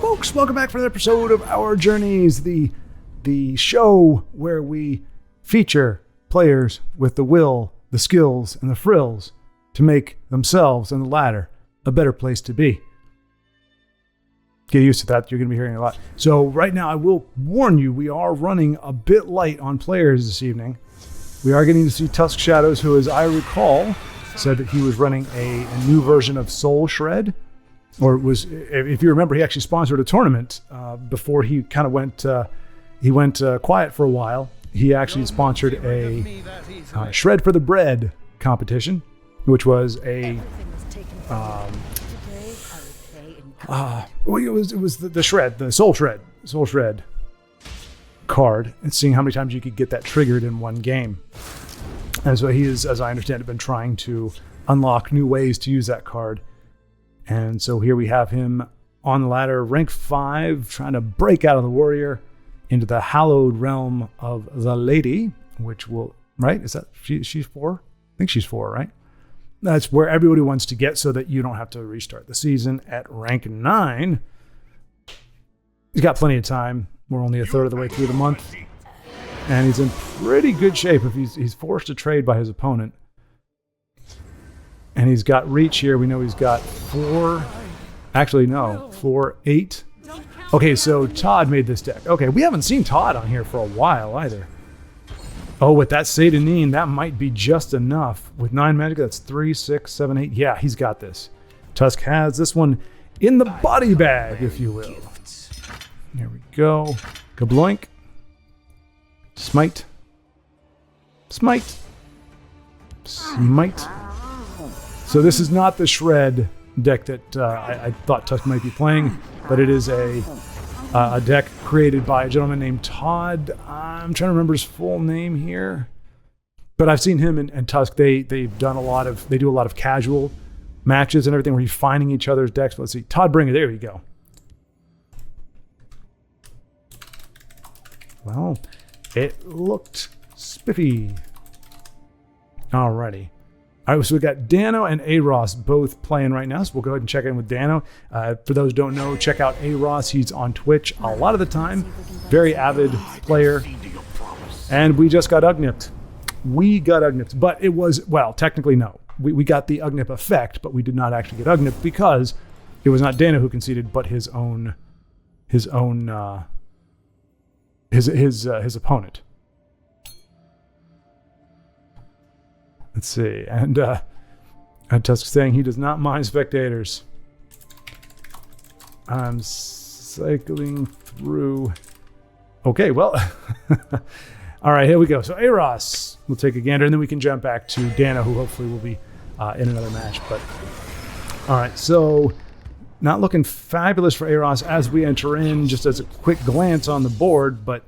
folks, welcome back for another episode of Our Journeys, the show where we feature players with the will, the skills, and the frills to make themselves and the ladder a better place to be. Get used to that. You're going to be hearing a lot. So right now, I will warn you, we are running a bit light on players this evening. We are getting to see Tusk Shadows, who, as I recall, said that he was running a new version of Soul Shred. Or was, if you remember, he actually sponsored a tournament before he kind of went quiet for a while. He actually sponsored a Shred for the Bread competition, which was a it was the Shred, the Soul Shred card, and seeing how many times you could get that triggered in one game. And so he is, as I understand it, been trying to unlock new ways to use that card. And so here we have him on the ladder, rank 5, trying to break out of the warrior into the hallowed realm of the lady, which will, right? Is that, she's 4? I think she's 4, right? That's where everybody wants to get so that you don't have to restart the season at rank 9. He's got plenty of time. We're only a third of the way through the month. And he's in pretty good shape if he's forced to trade by his opponent. And he's got reach here. We know he's got 4. Actually, no. 4, 8. Okay, so Todd made this deck. Okay, we haven't seen Todd on here for a while either. Oh, with that Satanine, that might be just enough. With 9 magic, that's 3, 6, 7, 8. Yeah, he's got this. Tusk has this one in the body bag, if you will. Here we go. Kabloink. Smite. Smite. Smite. So this is not the Shred deck that I thought Tusk might be playing, but it is a deck created by a gentleman named Todd. I'm trying to remember his full name here, but I've seen him and Tusk. They do a lot of casual matches and everything where you're finding each other's decks. Let's see, Todd Bringer. There you go. Well, it looked spiffy. Alrighty. All right, so we got Dano and A-Ross both playing right now, so we'll go ahead and check in with Dano. For those who don't know, check out A-Ross. He's on Twitch a lot of the time. Very avid player. And we just got Ugnipped. But it was, well, technically no. We got the Ugnip effect, but we did not actually get Ugnipped because it was not Dano who conceded, but his opponent. Let's see, and Tusk saying he does not mind spectators. I'm cycling through. Okay, well, all right, here we go. So A-Ross, we'll take a gander, and then we can jump back to Dano, who hopefully will be in another match. But all right, so not looking fabulous for A-Ross as we enter in. Just as a quick glance on the board, but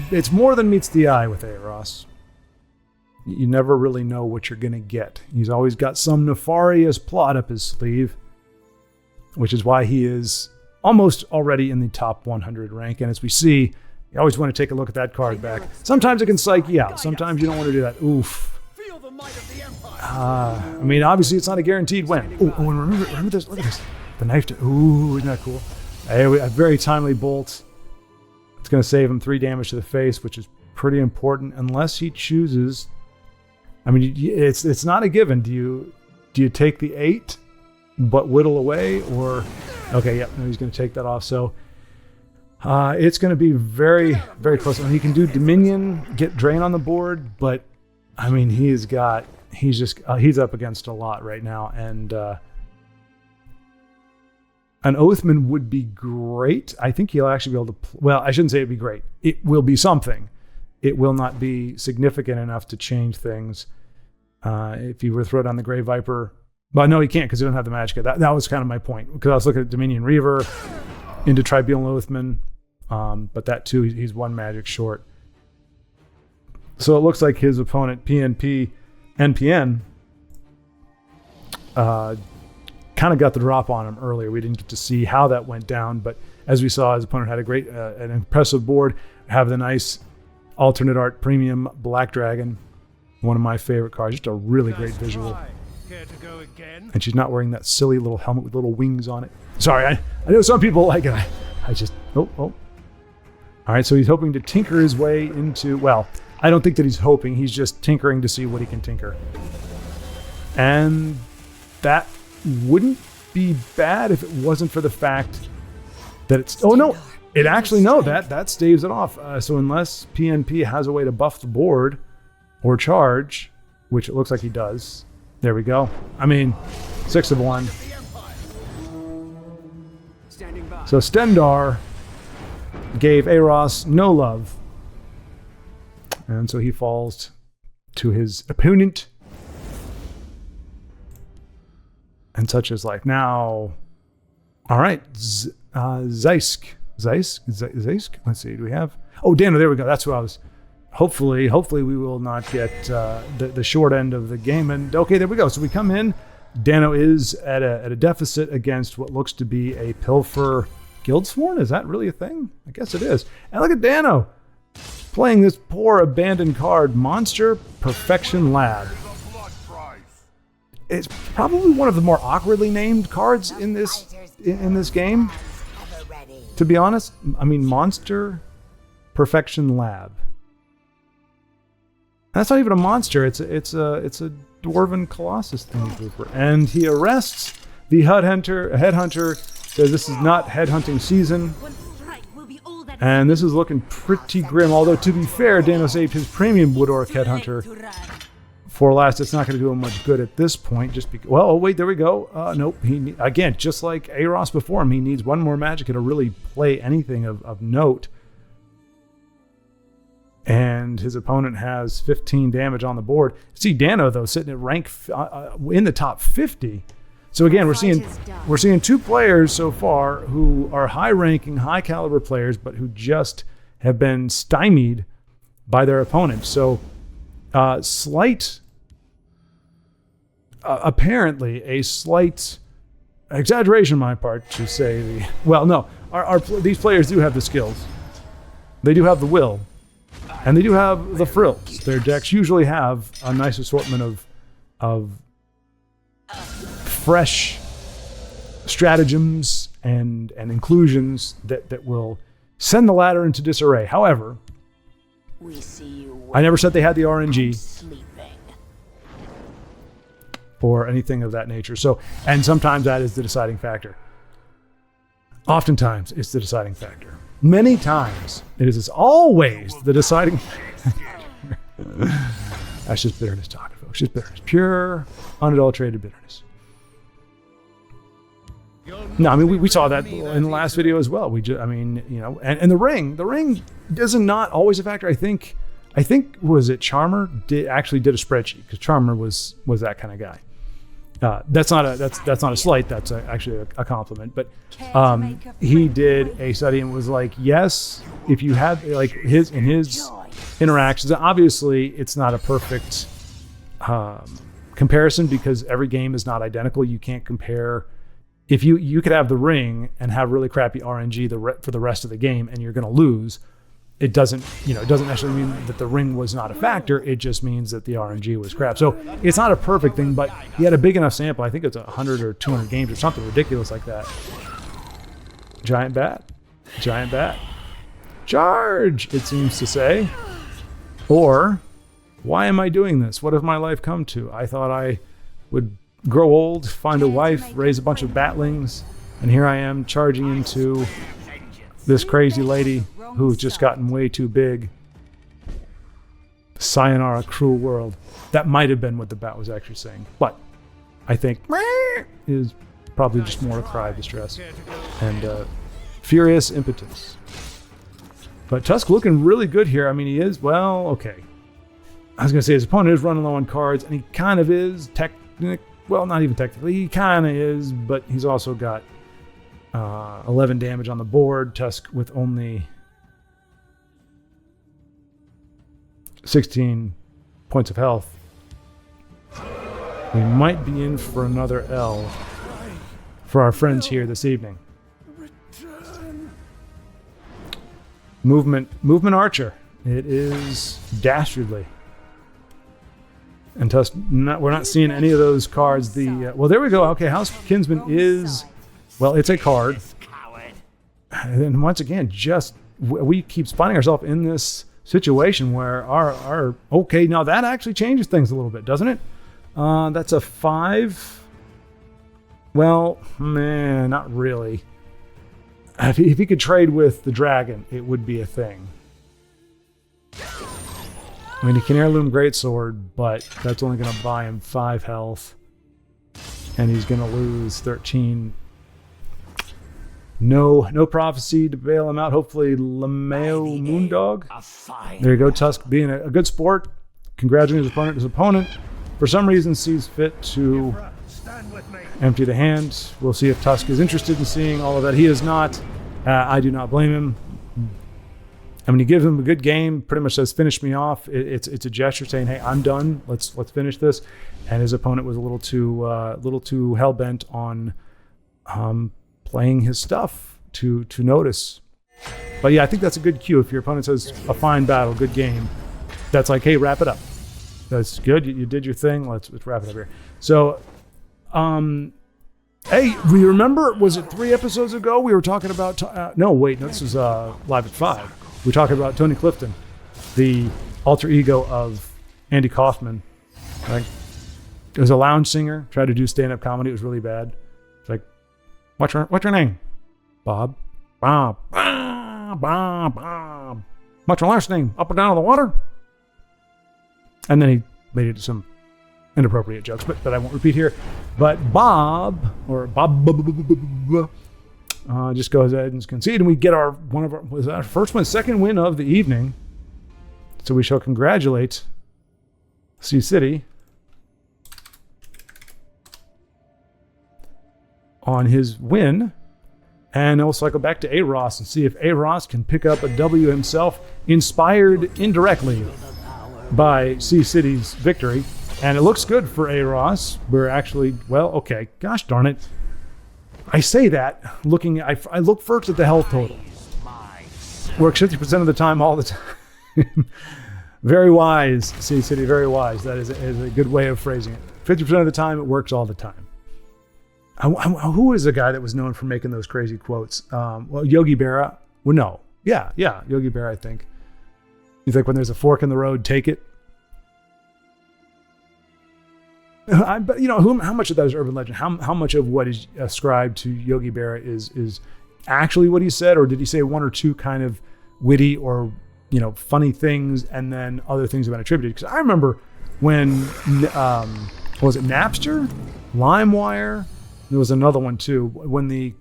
it's more than meets the eye with A-Ross. You never really know what you're going to get. He's always got some nefarious plot up his sleeve, which is why he is almost already in the top 100 rank. And as we see, you always want to take a look at that card back. Sometimes it can psych you out. Sometimes you don't want to do that. Oof. I mean, obviously it's not a guaranteed win. Oh, and remember this. Look at this. The knife. Ooh, isn't that cool? A very timely bolt. It's going to save him 3 damage to the face, which is pretty important unless he chooses. I mean, it's not a given. Do you take the 8 but whittle away, or okay, yeah, no, he's going to take that off. So it's going to be very, very close. I mean, he can do Dominion, get Drain on the board, but I mean, he's up against a lot right now, and an Oathman would be great. I think he'll actually be able to... Well, I shouldn't say it'd be great. It will be something. It will not be significant enough to change things. If he were to throw down the Grey Viper... Well, no, he can't because he doesn't have the magic. That was kind of my point. Because I was looking at Dominion Reaver into Tribunal Oathman. But that too, he's 1 magic short. So it looks like his opponent, PNP, NPN, kind of got the drop on him earlier. We didn't get to see how that went down, but as we saw, his opponent had a great, an impressive board. Have the nice alternate art premium Black Dragon, one of my favorite cards. Just a really great visual. Care to go again? And she's not wearing that silly little helmet with little wings on it. Sorry, I know some people like it. I just, oh. All right, so he's hoping to tinker his way into, well, I don't think that he's hoping. He's just tinkering to see what he can tinker. And that wouldn't be bad if it wasn't for the fact that it's, oh no, it actually, no, that staves it off. So unless PNP has a way to buff the board or charge, which it looks like he does, there we go. I mean, 6 of 1. So Stendar gave Eros no love. And so he falls to his opponent. And such is life. Now, all right, Zeisk. Let's see, do we have? Oh, Dano, there we go. That's who I was. Hopefully we will not get the short end of the game. And okay, there we go. So we come in. Dano is at a deficit against what looks to be a Pilfer Guildsworn. Is that really a thing? I guess it is. And look at Dano playing this poor abandoned card, Monster Perfection Lab. It's probably one of the more awkwardly named cards in this game. To be honest, I mean, Monster Perfection Lab. That's not even a monster. It's a dwarven colossus thing. And he arrests the headhunter. Says this is not headhunting season. And this is looking pretty grim. Although to be fair, Dano saved his premium Wood Orc headhunter for last. It's not going to do him much good at this point. Just because. Well, oh wait, there we go. Nope. He again, just like Eros before him, he needs one more magic to really play anything of note. And his opponent has 15 damage on the board. See Dano though sitting at rank in the top 50. So again, we're seeing 2 players so far who are high-ranking, high-caliber players, but who just have been stymied by their opponents. So apparently a slight exaggeration on my part to say these players do have the skills. They do have the will. And they do have the frills. Their decks usually have a nice assortment of fresh stratagems and inclusions that will send the ladder into disarray. However, I never said they had the RNG or anything of that nature. So, and sometimes that is the deciding factor. Oftentimes, it's the deciding factor. Many times, it is always the deciding factor. That's just bitterness talking, folks. Just bitterness. Pure, unadulterated bitterness. No, I mean, we saw that in the last video as well. And the ring is not always a factor. I think was it Charmer actually did a spreadsheet because Charmer was that kind of guy. That's not a slight. That's actually a compliment. But he did a study and was like, yes, if you have like his interactions, obviously it's not a perfect comparison because every game is not identical. You can't compare. If you could have the ring and have really crappy RNG for the rest of the game and you're going to lose, it doesn't necessarily mean that the ring was not a factor. It just means that the RNG was crap. So it's not a perfect thing, but he had a big enough sample. I think it's 100 or 200 games or something ridiculous like that. Giant bat. Charge, it seems to say. Or, why am I doing this? What has my life come to? I thought I would grow old, find a wife, raise a bunch of batlings, and here I am charging into this crazy lady who's just gotten way too big. Sayonara, cruel world. That might have been what the bat was actually saying, but I think is probably just more a cry of distress and furious impotence. But Tusk looking really good here. I mean, he is, well, okay. I was going to say his opponent is running low on cards, and he kind of is, well, not even technically, he kind of is, but he's also got 11 damage on the board. Tusk with only 16 points of health. We might be in for another L for our friends here this evening. Movement Archer. It is dastardly. And Tusk, we're not seeing any of those cards. Well, there we go. Okay, House Kinsman is, well, it's a card. And once again, we keep finding ourselves in this situation where okay, now that actually changes things a little bit, doesn't it? That's a 5. Well, man, not really. If he could trade with the dragon, it would be a thing. I mean, he can heirloom greatsword, but that's only going to buy him 5 health. And he's going to lose 13. No prophecy to bail him out. Hopefully, Lameo Moondog. There you go, Tusk being a good sport. Congratulating his opponent. His opponent, for some reason, sees fit to empty the hand. We'll see if Tusk is interested in seeing all of that. He is not. I do not blame him. I mean, he gives him a good game, pretty much says, finish me off. It's a gesture saying, hey, I'm done. Let's finish this. And his opponent was a little too hell-bent on playing his stuff to notice. But yeah, I think that's a good cue. If your opponent says, a fine battle, good game, that's like, hey, wrap it up. That's good. You did your thing. Let's wrap it up here. So, hey, we remember, was it 3 episodes ago we were talking about, no, this was live at 5. We were talking about Tony Clifton, the alter ego of Andy Kaufman. Like, it was a lounge singer, tried to do stand-up comedy. It was really bad. It's like, what's your name? Bob. Bob. What's your last name? Up or down in the water? And then he made it some inappropriate jokes, but that I won't repeat here. But Bob just goes ahead and concede, and we get our first win, second win of the evening. So we shall congratulate Sea City on his win, and we'll cycle back to A-Ross and see if A-Ross can pick up a W himself, inspired indirectly by Sea City's victory. And it looks good for A-Ross. We're actually, well, okay, gosh darn it. I say that I look first at the health total. Works 50% of the time, all the time. Very wise, Sea City, very wise. That is a good way of phrasing it. 50% of the time, it works all the time. Who is the guy that was known for making those crazy quotes? Well, Yogi Berra. Well, no. Yeah, Yogi Berra, I think. You think when there's a fork in the road, take it? But how much of that is urban legend? How much of what is ascribed to Yogi Berra is actually what he said, or did he say one or two kind of witty or funny things, and then other things have been attributed? Because I remember when was it Napster, LimeWire? There was another one too. When the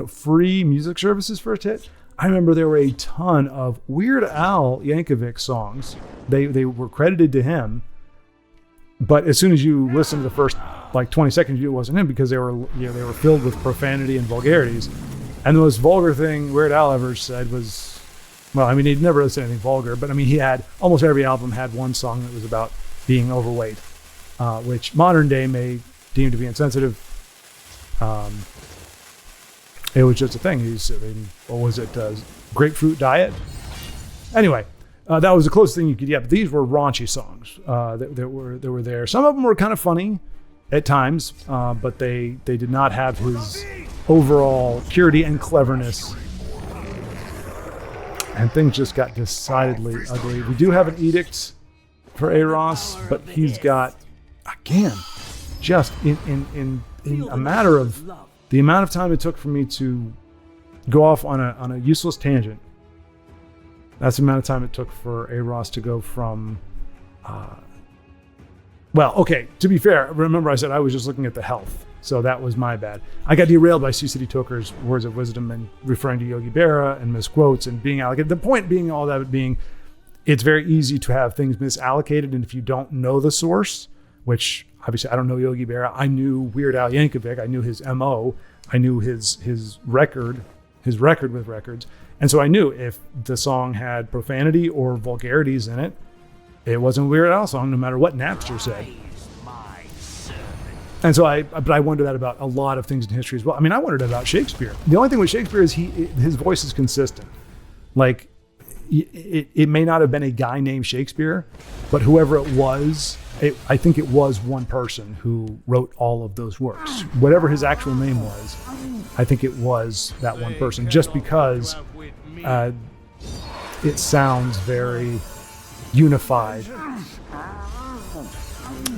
free music services first hit, I remember there were a ton of Weird Al Yankovic songs. They were credited to him. But as soon as you listen to the first 20 seconds, it wasn't him, because they were filled with profanity and vulgarities. And the most vulgar thing Weird Al ever said was, well, I mean, he'd never said anything vulgar, but I mean, he had almost every album had one song that was about being overweight, which modern day may deem to be insensitive. It was just a thing. What was it? Grapefruit diet. Anyway. That was the closest thing you could get. But these were raunchy songs that were there. Some of them were kind of funny at times, but they did not have his overall purity and cleverness. And things just got decidedly ugly. We do have an edict for A-Ross, but he's got, again, just in a matter of the amount of time it took for me to go off on a useless tangent. That's the amount of time it took for A-Ross to go from... well, okay, to be fair, remember I said I was just looking at the health, so that was my bad. I got derailed by Sea City Toker's words of wisdom and referring to Yogi Berra and misquotes and being allocated. The point being all that being, it's very easy to have things misallocated, and if you don't know the source, which obviously I don't know Yogi Berra, I knew Weird Al Yankovic, I knew his MO, I knew his record with records. And so I knew if the song had profanity or vulgarities in it, it wasn't a Weird Al song, no matter what Napster said. And so I wonder that about a lot of things in history as well. I mean, I wondered about Shakespeare. The only thing with Shakespeare is his voice is consistent. Like, it may not have been a guy named Shakespeare, but whoever it was, I think it was one person who wrote all of those works. Whatever his actual name was, I think it was that one person, just because it sounds very unified.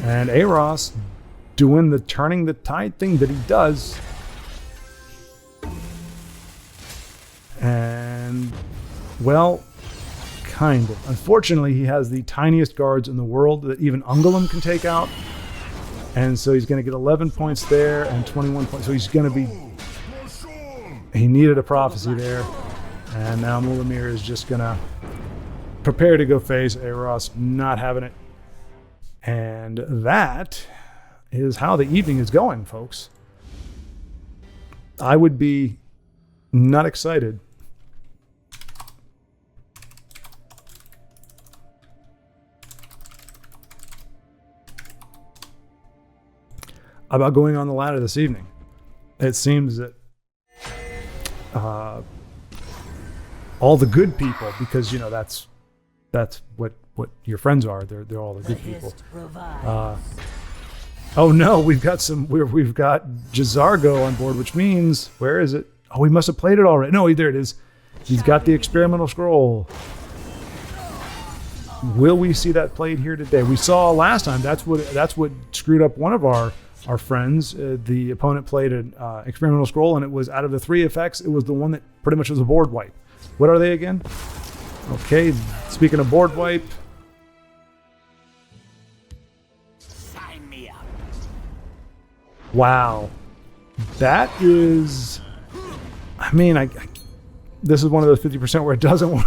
And Eros doing the turning the tide thing that he does. And, well, kind of. Unfortunately, he has the tiniest guards in the world that even Ungolem can take out. And so he's going to get 11 points there and 21 points. So he's going to be... He needed a prophecy there. And now Mulamir is just going to prepare to go face Eros, not having it. And that is how the evening is going, folks. I would be not excited about going on the ladder this evening. It seems that all the good people, because you know that's what your friends are. They're all the good people. Oh no, we've got Jazargo on board, which means, where is it? Oh, we must have played it already. No, there it is. He's got the experimental scroll. Will we see that played here today? We saw last time. That's what screwed up one of our friends. The opponent played an experimental scroll, and it was, out of the 3 effects, it was the one that pretty much was a board wipe. What are they again? Okay, speaking of board wipe. Sign me up. Wow. That is... I mean, this is one of those 50% where it doesn't work.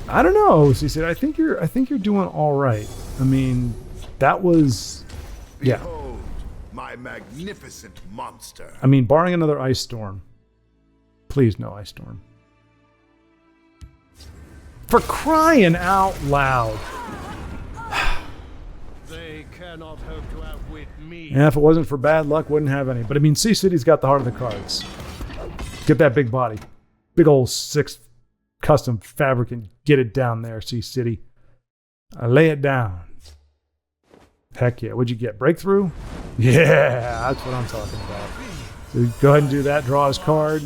I don't know, CC. I think you're doing all right. I mean, that was... Yeah. Behold, my magnificent monster. I mean, barring another ice storm. Please, no ice storm. For crying out loud. They cannot hope to outwit me. And if it wasn't for bad luck, wouldn't have any. But I mean, Sea City's got the heart of the cards. Get that big body. Big old 6 custom fabric and get it down there, Sea City. Lay it down. Heck yeah. What'd you get? Breakthrough? Yeah, that's what I'm talking about. So go ahead and do that. Draw his card.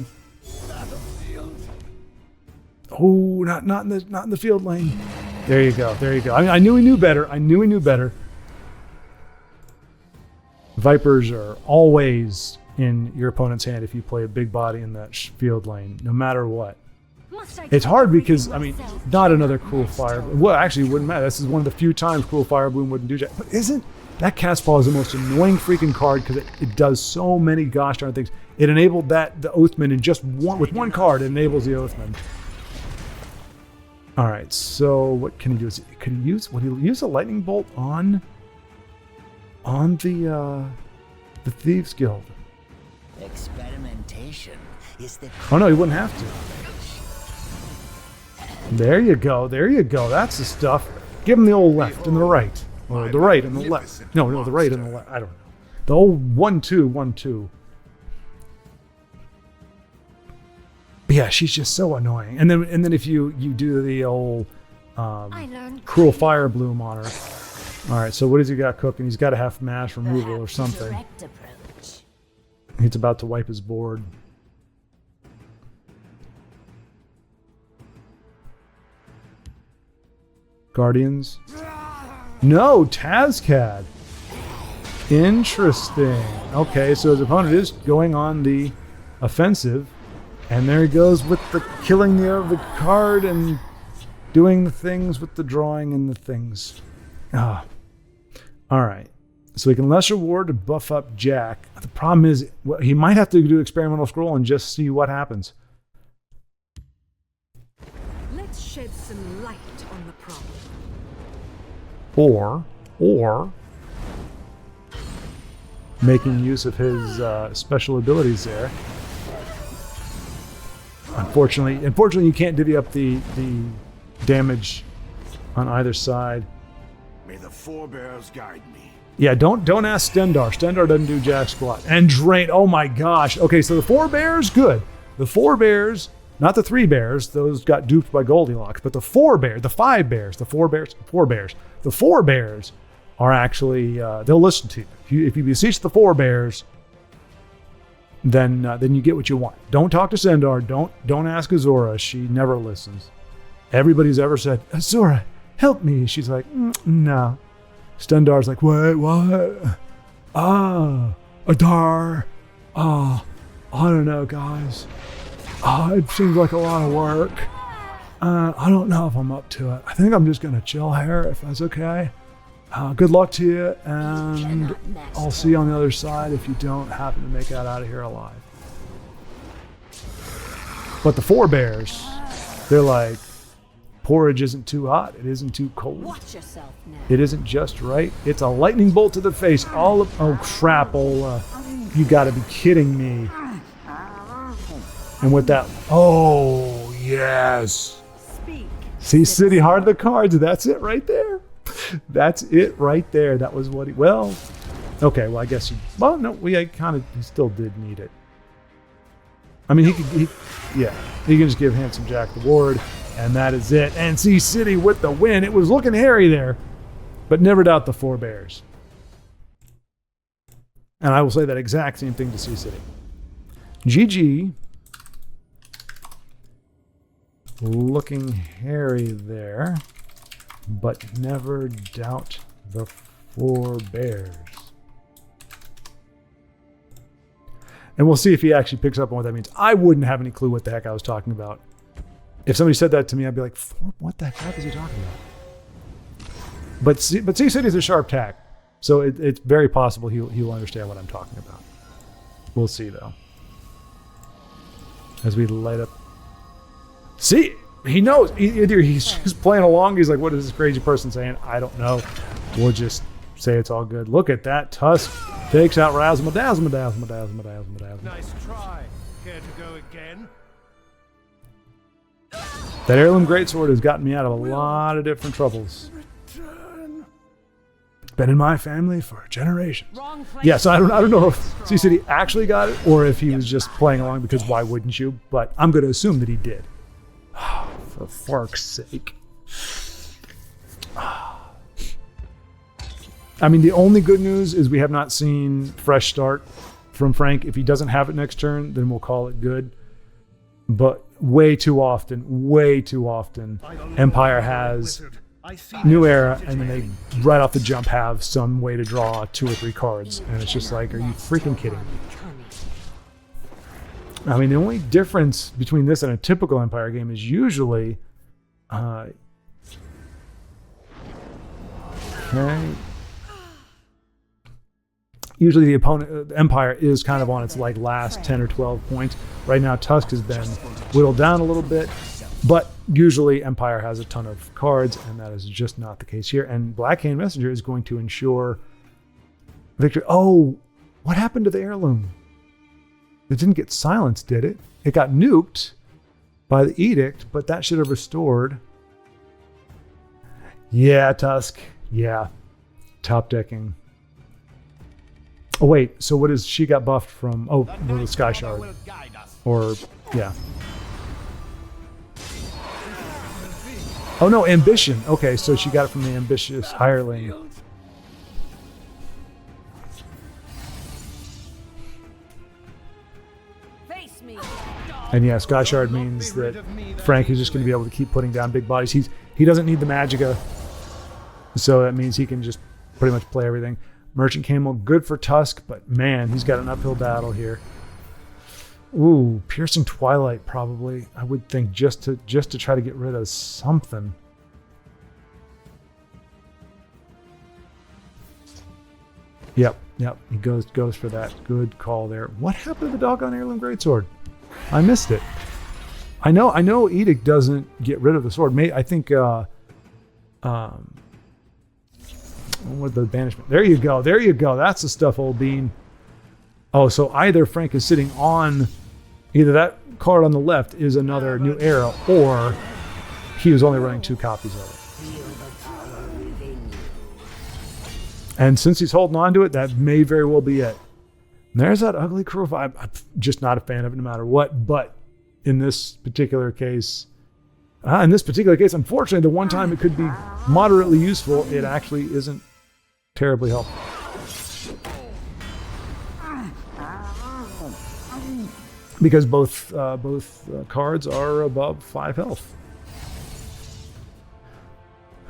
Oh, not in the field lane. There you go. There you go. I knew he knew better. Vipers are always in your opponent's hand if you play a big body in that field lane, no matter what. It's hard because, I mean, not another Cruel Fire. Well, actually, it wouldn't matter. This is one of the few times Cruel Fire Bloom wouldn't do that. But isn't that Castball is the most annoying freaking card because it does so many gosh darn things. It enabled the Oathman in just with one card. It enables the Oathman. All right, so what can he use? Would he use a lightning bolt on the Thieves Guild? Experimentation is the... Oh no, he wouldn't have to. There you go. That's the stuff. Give him the old left and the right. Or the right and the left. No, the right and the left. I don't know. The old 1-2, 1-2. But yeah, she's just so annoying. And then if you do the old Cruel Fire Bloom on her. All right, so what has he got cooking? He's got a half mash removal or something. He's about to wipe his board. Guardians? No, Tazcad. Interesting. Okay, so his opponent is going on the offensive. And there he goes with the killing the card and doing the things with the drawing and the things. Ah. All right. So he can lesser ward to buff up Jack. The problem is he might have to do experimental scroll and just see what happens. Let's shed some light on the problem. Or making use of his special abilities there. Unfortunately, you can't divvy up the damage on either side. May the forebears guide me. Yeah, don't ask Stendar. Stendar doesn't do jack squat. And Drain. Oh my gosh. Okay, so the forebears, good. The forebears Not the 3 bears, those got duped by Goldilocks, but the 4 bears, the 5 bears, the 4 bears, 4 bears. The 4 bears are actually, they'll listen to you. If you beseech the 4 bears, then you get what you want. Don't talk to Sendar. Don't ask Azora. She never listens. Everybody's ever said, Azora, help me. She's like, no. Stendar's like, what? Adar. I don't know, guys. It seems like a lot of work. I don't know if I'm up to it. I think I'm just going to chill here, if that's okay. Good luck to you, and I'll see you on the other side if you don't happen to make it out of here alive. But the 4 bears, they're like, porridge isn't too hot. It isn't too cold. Watch yourself now. It isn't just right. It's a lightning bolt to the face. Oh crap, Ola. You gotta be kidding me. And with that, oh yes. Speak. See, City Heart of the Cards, that's it right there. That's it right there. That was what he, well, okay, well I guess he, well no, he still did need it. I mean, he can just give Handsome Jack the ward, and that is it. And see City with the win. It was looking hairy there, but never doubt the 4 bears. And I will say that exact same thing to Sea City. GG. Looking hairy there, but never doubt the 4 bears. And we'll see if he actually picks up on what that means. I wouldn't have any clue what the heck I was talking about. If somebody said that to me, I'd be like, what the heck is he talking about? But Sea City's a sharp tack. So it's very possible he will understand what I'm talking about. We'll see, though. As we light up. See, he knows. Either he's just playing along. He's like, what is this crazy person saying? I don't know. We'll just say it's all good. Look at that. Tusk takes out Razzle Dazzle. Nice try. Care to go again? That heirloom greatsword has gotten me out of a lot of different troubles. Been in my family for generations. Yeah, so I don't know if Sea City actually got it or if he was just playing along because why wouldn't you? But I'm going to assume that he did. For fork's sake. I mean, the only good news is we have not seen fresh start from Frank. If he doesn't have it next turn, then we'll call it good. But way too often, Empire has new era, and then they right off the jump have some way to draw 2 or 3 cards, and it's just like, are you freaking kidding me? I mean, the only difference between this and a typical Empire game is usually, usually the opponent, the Empire, is kind of on its like last 10 or 12 points. Right now, Tusk has been whittled down a little bit. But usually Empire has a ton of cards, and that is just not the case here. And Blackhand Messenger is going to ensure victory. Oh, what happened to the heirloom? It didn't get silenced, did it? It got nuked by the edict, but that should have restored. Yeah, Tusk. Yeah. Top decking. Oh, wait. So what is, she got buffed from, oh, well, the Sky Shard. Or, yeah. Oh no, Ambition. Okay, so she got it from the Ambitious Hireling. And yeah, Sky Shard means that Frank is just going to be able to keep putting down big bodies. He doesn't need the Magicka, so that means he can just pretty much play everything. Merchant Camel, good for Tusk, but man, he's got an uphill battle here. Ooh, Piercing Twilight probably, I would think, just to try to get rid of something. Yep, he goes for that. Good call there. What happened to the doggone Heirloom Greatsword? I missed it. I know Edict doesn't get rid of the sword. I think what the banishment? There you go. That's the stuff, old bean. Oh, so either Frank is sitting on, either that card on the left is another new era, or he was only running 2 copies of it. And since he's holding on to it, that may very well be it. And there's that ugly crew. I'm just not a fan of it no matter what, but in this particular case, unfortunately, the one time it could be moderately useful, it actually isn't terribly helpful. Because both cards are above 5 health.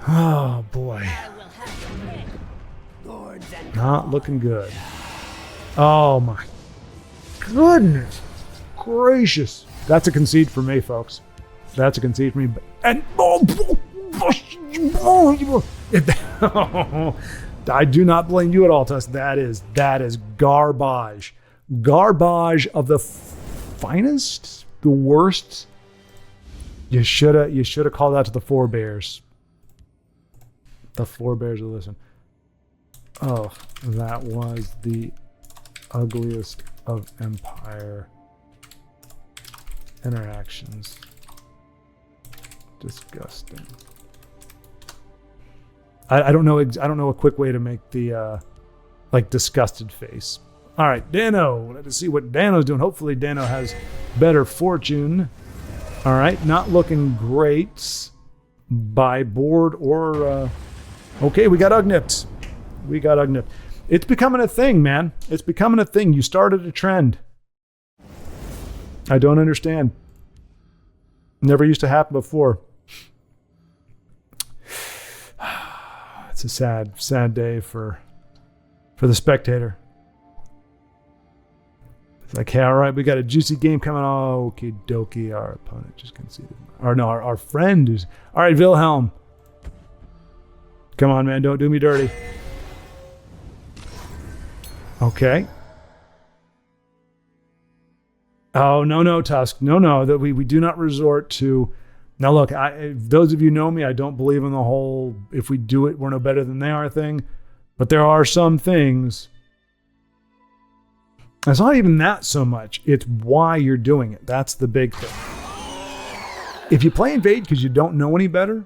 Oh boy. Not looking good. Oh my goodness gracious. That's a concede for me, folks. That's a concede for me. And I do not blame you at all, Tusk. That is garbage. Garbage of the finest, the worst. You should have called out to the forebears. The forebears will listen. Oh, that was the ugliest of Empire interactions. Disgusting. I don't know a quick way to make the like disgusted face. All right, Dano. Let's see what Dano's doing. Hopefully Dano has better fortune. All right, not looking great by board or okay, we got Ugnipped. It's becoming a thing, man. It's becoming a thing. You started a trend. I don't understand. Never used to happen before. It's a sad day for the spectator. It's like, hey, all right, we got a juicy game coming. Oh, okie dokie. Our opponent just conceded. Or no, our friend is. All right, Wilhelm. Come on, man. Don't do me dirty. Okay. Oh, no, Tusk. No, that we do not resort to. Now, look, those of you know me, I don't believe in the whole if we do it, we're no better than they are thing. But there are some things. It's not even that so much. It's why you're doing it. That's the big thing. If you play Invade because you don't know any better,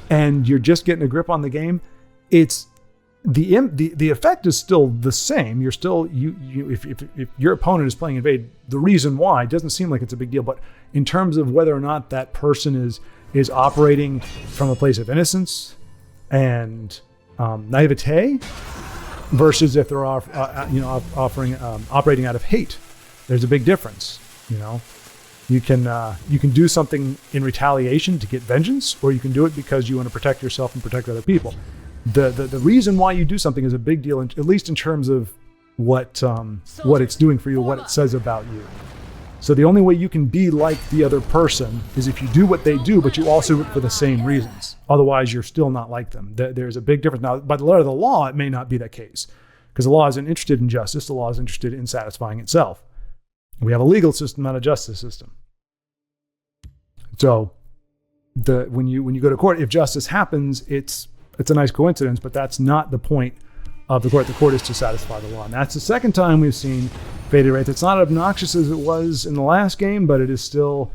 and you're just getting a grip on the game, it's the effect is still the same. You're still if your opponent is playing Invade, the reason why doesn't seem like it's a big deal. But in terms of whether or not that person is operating from a place of innocence and naivete, versus if they're operating out of hate, there's a big difference. You know, you can do something in retaliation to get vengeance, or you can do it because you want to protect yourself and protect other people. The reason why you do something is a big deal, at least in terms of what it's doing for you, what it says about you. So the only way you can be like the other person is if you do what they do, but you also do it for the same reasons. Otherwise, you're still not like them. There's a big difference. Now, by the letter of the law, it may not be that case, because the law isn't interested in justice. The law is interested in satisfying itself. We have a legal system, not a justice system. So when you go to court, if justice happens, it's a nice coincidence, but that's not the point of the court. The court is to satisfy the law. And that's the second time we've seen Faded Wraith. It's not obnoxious as it was in the last game, but it is still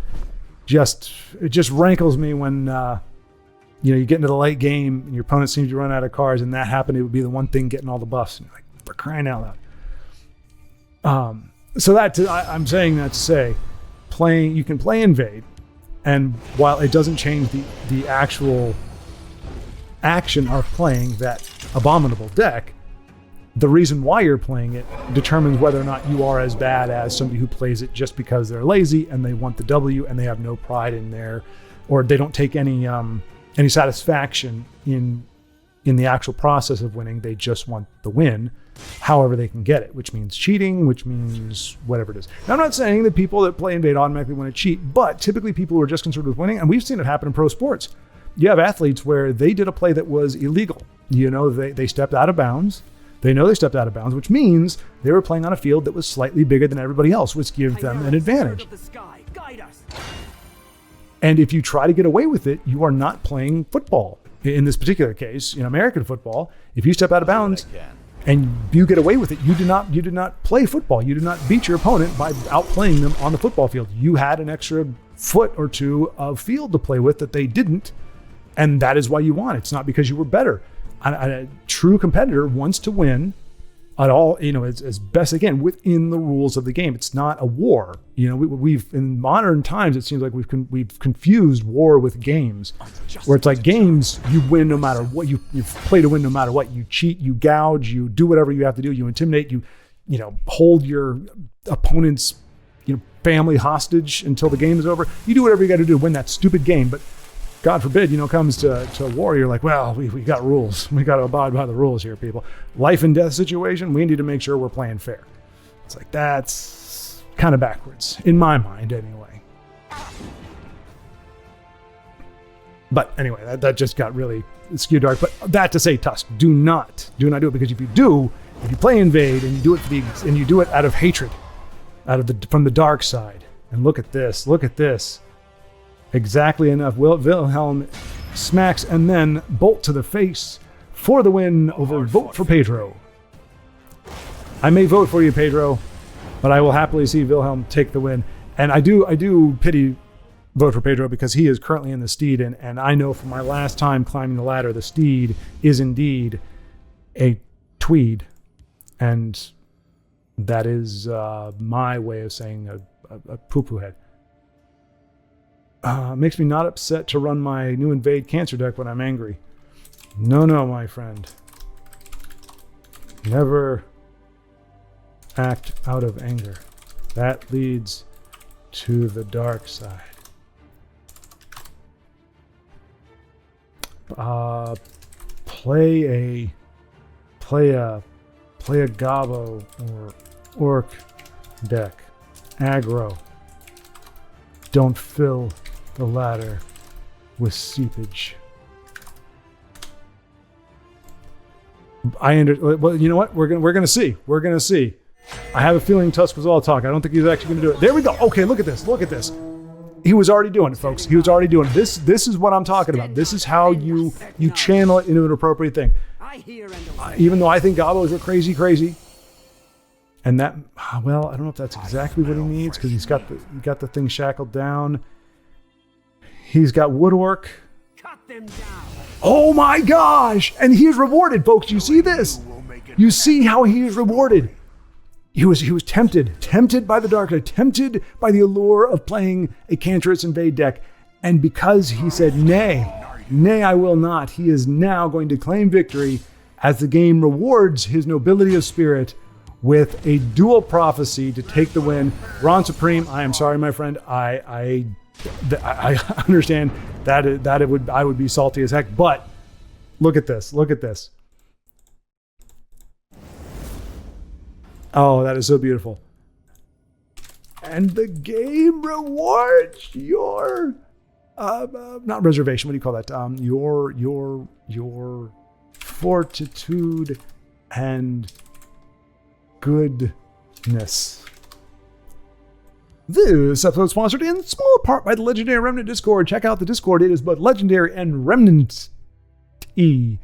it just rankles me when you get into the late game and your opponent seems to run out of cards, and that happened. It would be the one thing getting all the buffs. And you're like, for crying out loud. So I'm saying that to say, you can play Invade, and while it doesn't change the actual action of playing that abominable deck, the reason why you're playing it determines whether or not you are as bad as somebody who plays it just because they're lazy and they want the W and they have no pride in their, or they don't take any satisfaction in the actual process of winning. They just want the win, however they can get it, which means cheating, which means whatever it is. Now, I'm not saying that people that play Invade automatically want to cheat, but typically people who are just concerned with winning, and we've seen it happen in pro sports. You have athletes where they did a play that was illegal. They stepped out of bounds. They know they stepped out of bounds, which means they were playing on a field that was slightly bigger than everybody else, which gives them an advantage. And if you try to get away with it, you are not playing football. In this particular case, in American football, if you step out of bounds and you get away with it, you do not play football. You do not beat your opponent by outplaying them on the football field. You had an extra foot or two of field to play with that they didn't. And that is why you won. It's not because you were better. A true competitor wants to win at all, as best they can within the rules of the game. It's not a war. We've in modern times, it seems like we've confused war with games, where it's like games, you win no matter what. You play to win no matter what. You cheat, you gouge, you do whatever you have to do. You intimidate, you hold your opponent's family hostage until the game is over. You do whatever you got to do to win that stupid game. But God forbid, comes to war, you're like, well, we got rules. We got to abide by the rules here, people. Life and death situation, we need to make sure we're playing fair. It's like, that's kind of backwards, in my mind, anyway. But anyway, that just got really skewed dark. But that to say, Tusk, do not do it, because if you play invade and you do it and you do it out of hatred, from the dark side, and look at this. Exactly enough. Wilhelm smacks and then bolt to the face for the win over Vote for Pedro. I may vote for you, Pedro, but I will happily see Wilhelm take the win. And I do pity Vote for Pedro, because he is currently in the steed, and I know from my last time climbing the ladder, the steed is indeed a tweed, and that is my way of saying a poo-poo head. Makes me not upset to run my new Invade Cancer deck when I'm angry. No, my friend. Never act out of anger. That leads to the dark side. Play a Gobbo or Orc deck. Aggro. Don't fill the ladder with seepage. Well, you know what? We're gonna see. I have a feeling Tusk was all talk. I don't think he's actually gonna do it. There we go. Okay, look at this. He was already doing it, folks. He was already doing it. This is what I'm talking about. This is how you channel it into an appropriate thing. Even though I think Gobbos are crazy. And that, well, I don't know if that's exactly what he needs, because he's got the thing shackled down. He's got Woodwork. Cut them down. Oh my gosh! And he is rewarded, folks. You see this? You see how he is rewarded. He was tempted by the dark, tempted by the allure of playing a Cancerous Invade deck. And because he said, nay, I will not, he is now going to claim victory as the game rewards his nobility of spirit with a dual prophecy to take the win. Ron Supreme, I am sorry, my friend. I understand that I would be salty as heck, but look at this. Oh, that is so beautiful. And the game rewards your not reservation. What do you call that? Your fortitude and goodness. This episode is sponsored in small part by the Legendary Remnant Discord. Check out the Discord. It is both legendary and remnant-y.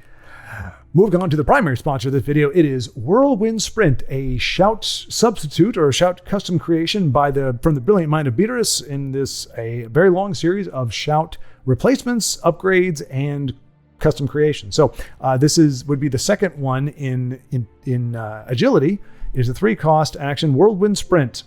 Moving on to the primary sponsor of this video, it is Whirlwind Sprint, a Shout substitute or a Shout custom creation from the brilliant mind of Beatrice in a very long series of Shout replacements, upgrades, and custom creation. So this would be the second one in agility. It is a 3-cost action Whirlwind Sprint.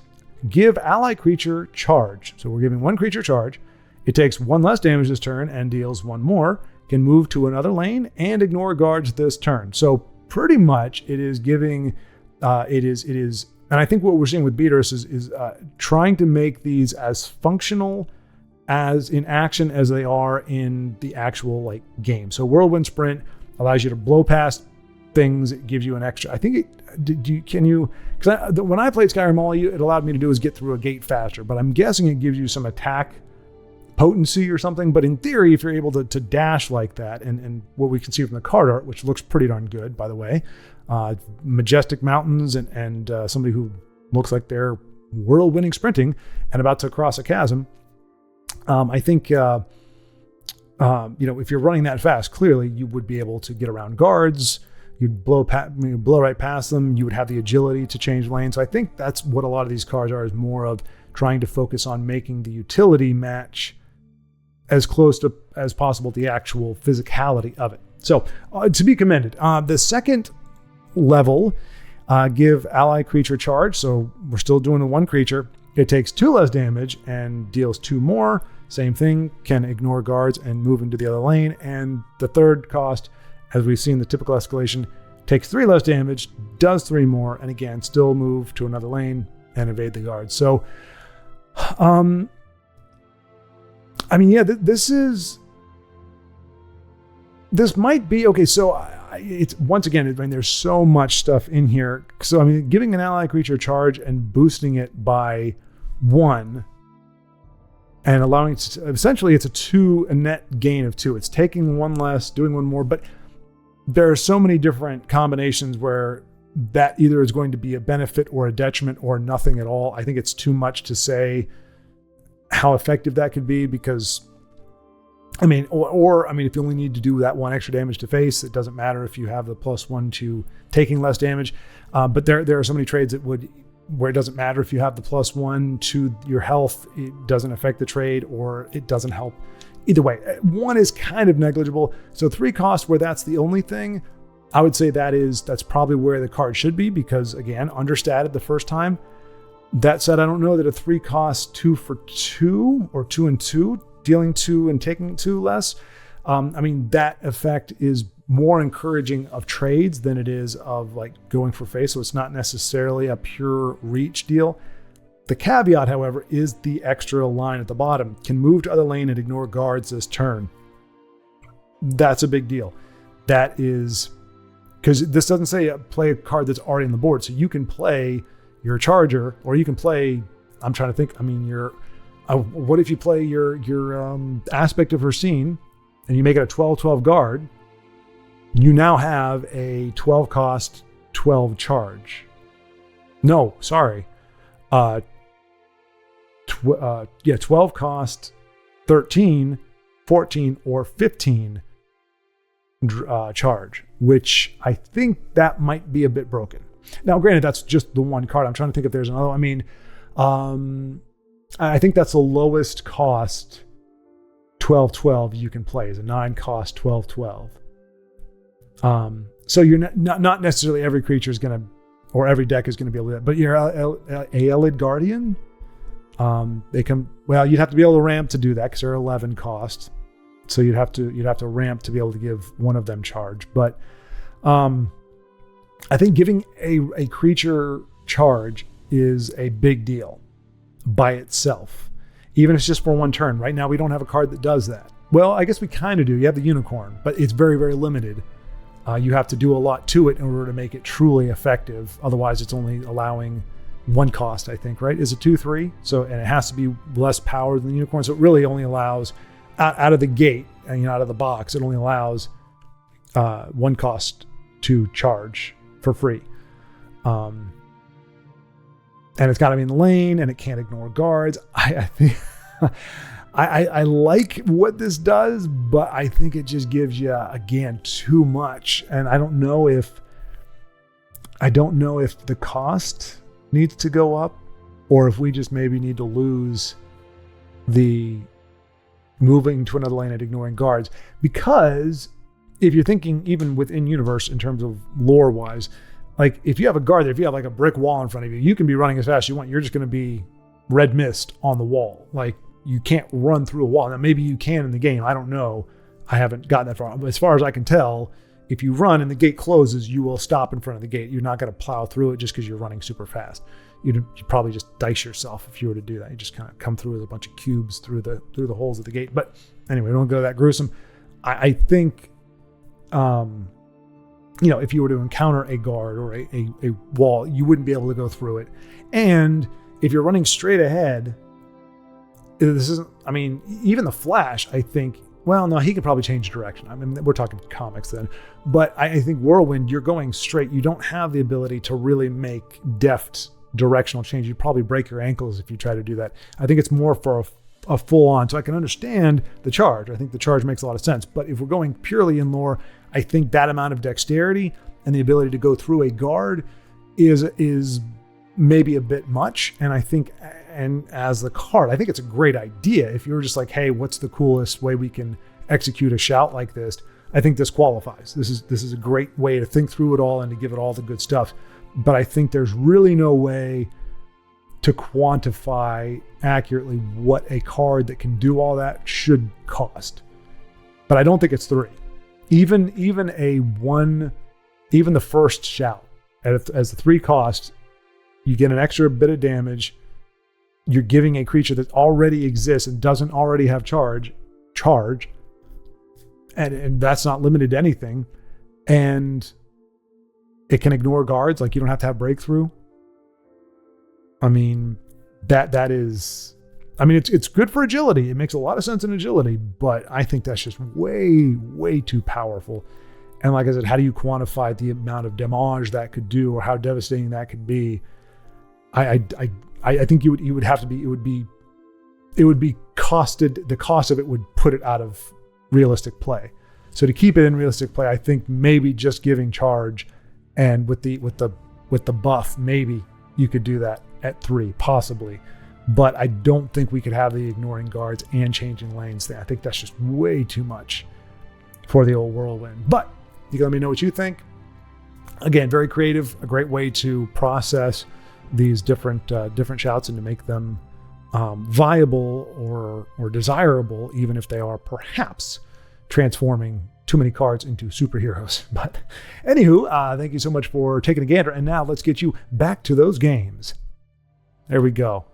Give ally creature charge. So we're giving one creature charge. It takes 1 less damage this turn and deals 1 more. Can move to another lane and ignore guards this turn. So pretty much it is giving, it is, and I think what we're seeing with Beatrice is trying to make these as functional as in action as they are in the actual game. So Whirlwind Sprint allows you to blow past things. It gives you an extra. I think because when I played Skyrim, all it allowed me to do is get through a gate faster. But I'm guessing it gives you some attack potency or something. But in theory, if you're able to dash like that, and what we can see from the card art, which looks pretty darn good, by the way, majestic mountains and somebody who looks like they're whirlwinding sprinting and about to cross a chasm. I think if you're running that fast, clearly you would be able to get around guards. You'd blow right past them. You would have the agility to change lanes. So I think that's what a lot of these cards are, is more of trying to focus on making the utility match as close to as possible to the actual physicality of it. So to be commended. The second level Give ally creature charge. So we're still doing the one creature. It takes 2 less damage and deals 2 more. Same thing, can ignore guards and move into the other lane. And the third cost, as we've seen the typical escalation, takes 3 less damage, does 3 more, and again, still move to another lane and evade the guards. So, this might be, okay, so it's, once again, I mean, there's so much stuff in here. So, I mean, giving an ally creature charge and boosting it by 1 and allowing it to, essentially it's a net gain of 2. It's taking 1 less, doing 1 more, but there are so many different combinations where that either is going to be a benefit or a detriment or nothing at all. I think it's too much to say how effective that could be, because I mean, if you only need to do that 1 extra damage to face, it doesn't matter if you have the +1 to taking less damage. But there are so many trades where it doesn't matter if you have the +1 to your health, it doesn't affect the trade, or it doesn't help. Either way, 1 is kind of negligible. So 3 cost where that's the only thing, I would say that's probably where the card should be, because again, understated the first time. That said, I don't know that a 3 cost 2 for 2 or 2 and 2, dealing 2 and taking 2 less. That effect is more encouraging of trades than it is of like going for face. So it's not necessarily a pure reach deal. The caveat, however, is the extra line at the bottom. Can move to other lane and ignore guards this turn. That's a big deal. That is, because this doesn't say play a card that's already on the board. So you can play your charger, or you can play, I'm trying to think, what if you play your aspect of her scene and you make it a 12/12 guard? You now have a 12 cost, 12 charge. No, sorry. 12 cost, 13, 14, or 15 charge, which I think that might be a bit broken. Now, granted, that's just the 1 card. I'm trying to think if there's another. I think that's the lowest cost 12/12 you can play, is a 9 cost 12/12. So you're not necessarily every creature is going to, or every deck is going to be able to do that, but your Aelid Guardian, you'd have to be able to ramp to do that because they're 11 cost. So you'd have to ramp to be able to give one of them charge. But I think giving a creature charge is a big deal by itself, even if it's just for 1 turn. Right now, we don't have a card that does that. Well, I guess we kind of do. You have the Unicorn, but it's very, very limited. You have to do a lot to it in order to make it truly effective. Otherwise, it's only allowing 1 cost, I think, right? Is it 2/3? So, and it has to be less power than the Unicorn. So it really only allows, out of the gate, and out of the box, it only allows 1 cost to charge for free. And it's got to be in the lane, and it can't ignore guards. I think I like what this does, but I think it just gives you, again, too much. And I don't know if the cost needs to go up, or if we just maybe need to lose the moving to another lane and ignoring guards. Because if you're thinking even within universe in terms of lore wise, like if you have a guard there, if you have like a brick wall in front of you, you can be running as fast as you want. You're just going to be red mist on the wall. Like you can't run through a wall. Now maybe you can in the game. I don't know. I haven't gotten that far. But as far as I can tell, if you run and the gate closes, you will stop in front of the gate. You're not going to plow through it just because you're running super fast. You'd probably just dice yourself if you were to do that. You just kind of come through with a bunch of cubes through the holes of the gate. But anyway, don't go that gruesome. I think, if you were to encounter a guard or a wall, you wouldn't be able to go through it. And if you're running straight ahead, even the Flash, I think, well, no, he could probably change direction. I mean, we're talking comics then. But I think Whirlwind, you're going straight. You don't have the ability to really make deft directional change. You'd probably break your ankles if you try to do that. I think it's more for a full on. So I can understand the charge. I think the charge makes a lot of sense. But if we're going purely in lore, I think that amount of dexterity and the ability to go through a guard is maybe a bit much. And I think, and as the card, I think it's a great idea. If you're just like, hey, what's the coolest way we can execute a shout like this? I think this qualifies. This is a great way to think through it all and to give it all the good stuff. But I think there's really no way to quantify accurately what a card that can do all that should cost. But I don't think it's 3. Even the first shout as the 3 cost, you get an extra bit of damage. You're giving a creature that already exists and doesn't already have charge, and that's not limited to anything. And it can ignore guards, like you don't have to have breakthrough. I mean, that is, I mean, it's good for agility. It makes a lot of sense in agility, but I think that's just way too powerful. And like I said, how do you quantify the amount of damage that could do, or how devastating that could be? I think you would have to be, it would be costed, the cost of it would put it out of realistic play. So to keep it in realistic play, I think maybe just giving charge, and with the buff, maybe you could do that at 3, possibly. But I don't think we could have the ignoring guards and changing lanes thing. I think that's just way too much for the old Whirlwind. But you can let me know what you think. Again, very creative, a great way to process these different shouts and to make them viable or desirable, even if they are perhaps transforming too many cards into superheroes. But anywho, thank you so much for taking a gander. And now let's get you back to those games. There we go.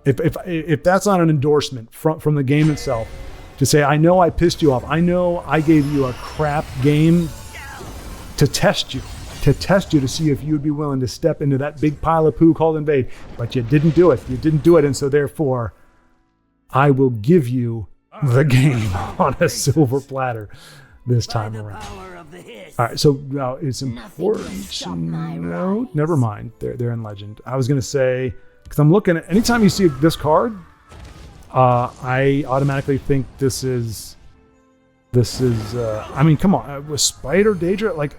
If that's not an endorsement from the game itself, to say, I know I pissed you off. I know I gave you a crap game to test you to see if you'd be willing to step into that big pile of poo called Invade, but you didn't do it. And so therefore, I will give you the game on a silver platter this time around. All right, so now it's important to note. Never mind, they're in Legend. I was going to say, because I'm looking at, anytime you see this card, I automatically think this is. I mean, come on, with Spider Daedra, like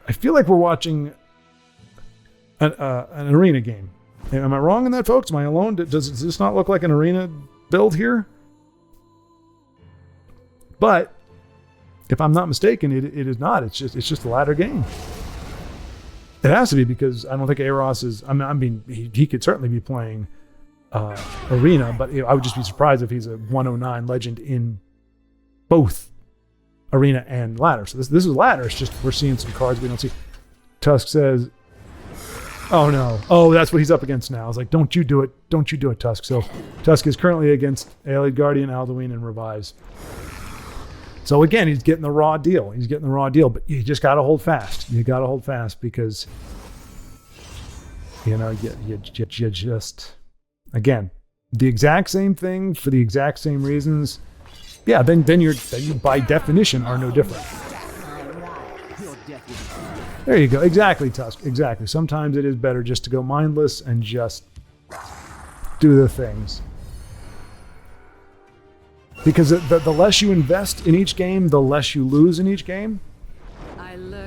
I feel like we're watching an arena game. Am I wrong in that, folks? Am I alone? Does this not look like an arena build here? But if I'm not mistaken, it is not. It's just a ladder game. It has to be, because I don't think Eros is. I mean, he could certainly be playing arena, but I would just be surprised if he's a 109 legend in both arena and ladder. So this is ladder. It's just we're seeing some cards we don't see. Tusk says, "Oh no! Oh, that's what he's up against now." I was like, "Don't you do it! Don't you do it, Tusk!" So Tusk is currently against Allied Guardian, Alduin, and Revives. So again, he's getting the raw deal. But you just got to hold fast. You got to hold fast, because you just, again, the exact same thing for the exact same reasons. Yeah, then you by definition are no different. There you go. Exactly, Tusk. Exactly. Sometimes it is better just to go mindless and just do the things. Because the less you invest in each game, the less you lose in each game.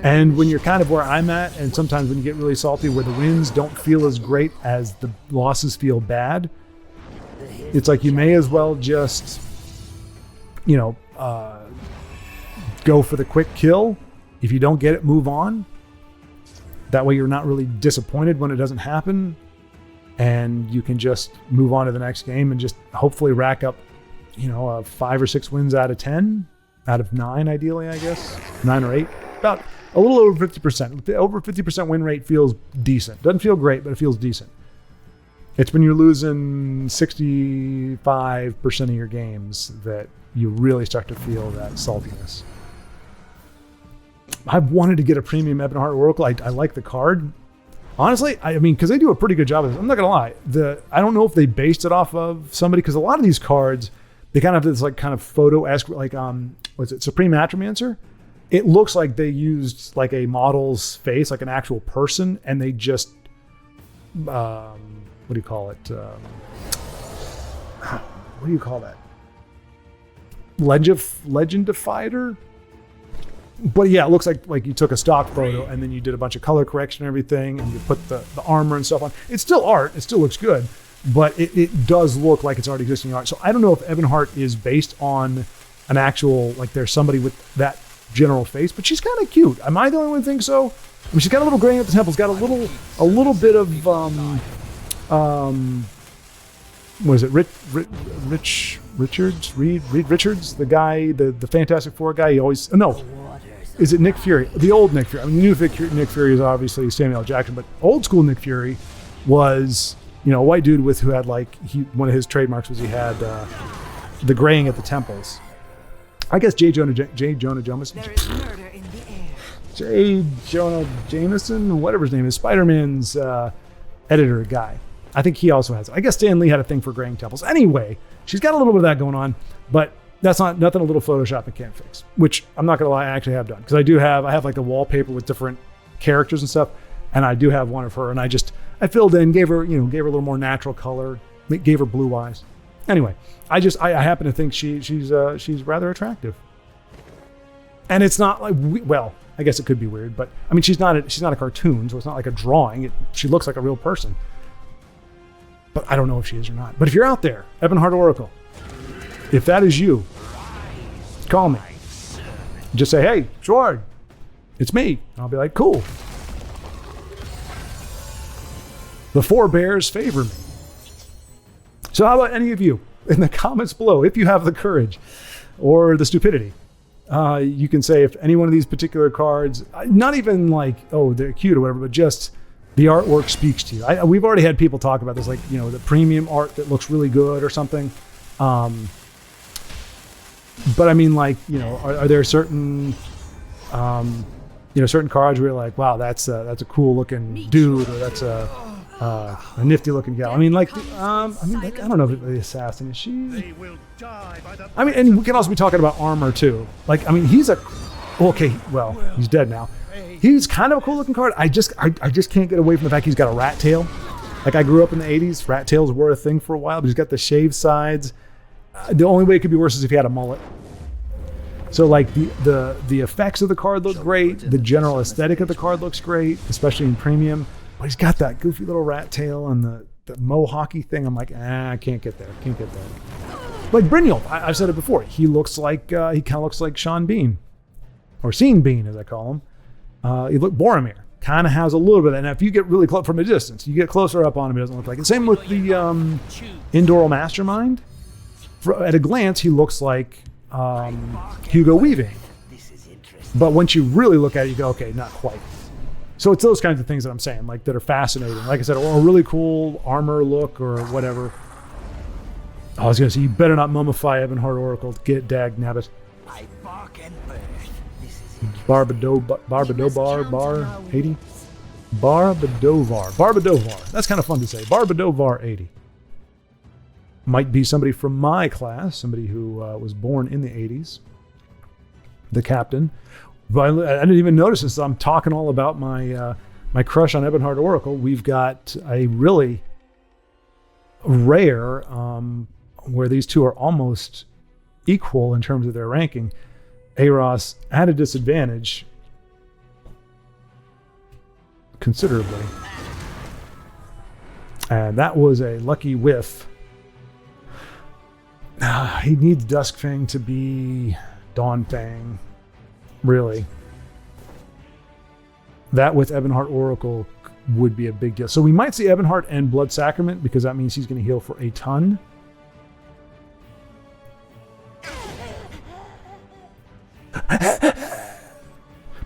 And when you're kind of where I'm at, and sometimes when you get really salty, where the wins don't feel as great as the losses feel bad, it's like you may as well just, go for the quick kill. If you don't get it, move on. That way you're not really disappointed when it doesn't happen, and you can just move on to the next game and just hopefully rack up, 5 or 6 wins out of 10, out of 9 ideally, I guess, 9 or 8, about a little over 50%. Over 50% win rate feels decent. Doesn't feel great, but it feels decent. It's when you're losing 65% of your games that you really start to feel that saltiness. I've wanted to get a premium Ebonheart Oracle. I like the card. Honestly, I mean, because they do a pretty good job of this. I'm not going to lie. I don't know if they based it off of somebody, because a lot of these cards, they kind of have this like kind of photo-esque, like, what's it, Supreme Atromancer? It looks like they used like a model's face, like an actual person, and they just, what do you call it? What do you call that? Legendified her? But yeah, it looks like you took a stock photo and then you did a bunch of color correction and everything, and you put the armor and stuff on. It's still art. It still looks good, but it does look like it's already existing art. So I don't know if Ebonheart is based on an actual, like there's somebody with that general face, but she's kind of cute. Am I the only one who thinks so? I mean, she's got a little graying at the temples, got a little bit of what is it? Reed Richards, the guy, the Fantastic Four guy. He always is it Nick Fury? The old Nick Fury. I mean, new Nick Fury is obviously Samuel L. Jackson, but old school Nick Fury was, a white dude who had one of his trademarks was he had the graying at the temples. I guess J. Jonah Jameson. There is murder in the air. J. Jonah Jameson, whatever his name is, Spider-Man's editor guy. I think he also has it. I guess Stan Lee had a thing for graying temples. Anyway, she's got a little bit of that going on, but that's nothing a little Photoshop can't fix, which I'm not going to lie, I actually have done. Because I have like a wallpaper with different characters and stuff, and I do have one of her, and I filled in, gave her a little more natural color, gave her blue eyes. Anyway, I happen to think she's rather attractive. And it's not like, I guess it could be weird, but I mean, she's not a cartoon, so it's not like a drawing. She looks like a real person. But I don't know if she is or not. But if you're out there, Ebonheart Oracle, if that is you, call me. Just say, hey, Sword, it's me. And I'll be like, cool. The forebears favor me. So how about any of you in the comments below, if you have the courage or the stupidity, you can say if any one of these particular cards, not even like, oh, they're cute or whatever, but just the artwork speaks to you. We've already had people talk about this, like, the premium art that looks really good or something. But I mean, like, are there certain, certain cards where you're like, wow, that's a cool looking dude, or that's a nifty looking gal. I mean, like, I don't know if the assassin is she. I mean, and we can also be talking about armor too. Like, I mean, he's dead now. He's kind of a cool looking card. I just can't get away from the fact he's got a rat tail. Like, I grew up in the 80s. Rat tails were a thing for a while, but he's got the shaved sides. The only way it could be worse is if he had a mullet. So, like, the effects of the card look great. The general aesthetic of the card looks great, especially in premium. But he's got that goofy little rat tail and the mohawky thing. I'm like, I can't get there. Like Brynjolf, I've said it before. He looks like, he kind of looks like Sean Bean, or Sean Bean as I call him. Boromir kind of has a little bit of that. Now, if you get really close from a distance, you get closer up on him, it doesn't look like it. Same with the Indoral Mastermind. At a glance, he looks like Hugo Weaving. But once you really look at it, you go, okay, not quite. So it's those kinds of things that I'm saying, like, that are fascinating. Like I said, or a really cool armor look or whatever. I was going to say, you better not mummify Ebonheart Oracle. Get dag nabbit. I bark and birth. This is Barbadovar, bar 80? Barbadovar. That's kind of fun to say. Barbadovar 80. Might be somebody from my class, somebody who was born in the 80s. The captain. But I didn't even notice this. I'm talking all about my my crush on Ebonheart Oracle. We've got a really rare, where these two are almost equal in terms of their ranking. Aros at a disadvantage considerably. And that was a lucky whiff. He needs Duskfang to be Dawnfang. Really. That with Ebonheart Oracle would be a big deal. So we might see Ebonheart and Blood Sacrament, because that means he's going to heal for a ton.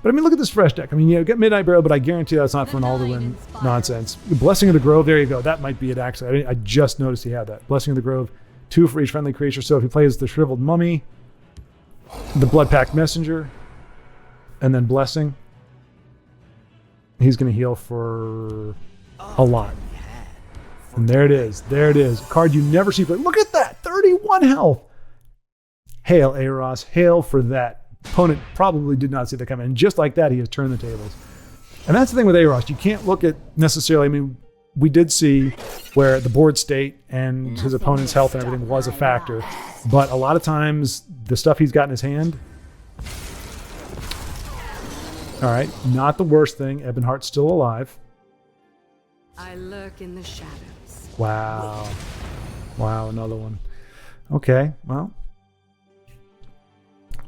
But I mean, look at this fresh deck. I mean, get Midnight Burial, but I guarantee that's not for an Alduin nonsense. Blessing of the Grove, there you go. That might be it, actually. I just noticed he had that. Blessing of the Grove, 2 for each friendly creature. So if he plays the Shriveled Mummy, the Bloodpact Messenger, and then Blessing, he's going to heal for a lot. And there it is. There it is. Card you never see play. Look at that. 31 health. Hail, Aros. Hail for that. Opponent probably did not see that coming. And just like that, he has turned the tables. And that's the thing with Aros. You can't look at necessarily, I mean, we did see where the board state and his opponent's health and everything was a factor. But a lot of times, the stuff he's got in his hand, all right, not the worst thing. Ebonheart's still alive. I lurk in the shadows. Wow. Wow, another one. Okay, well.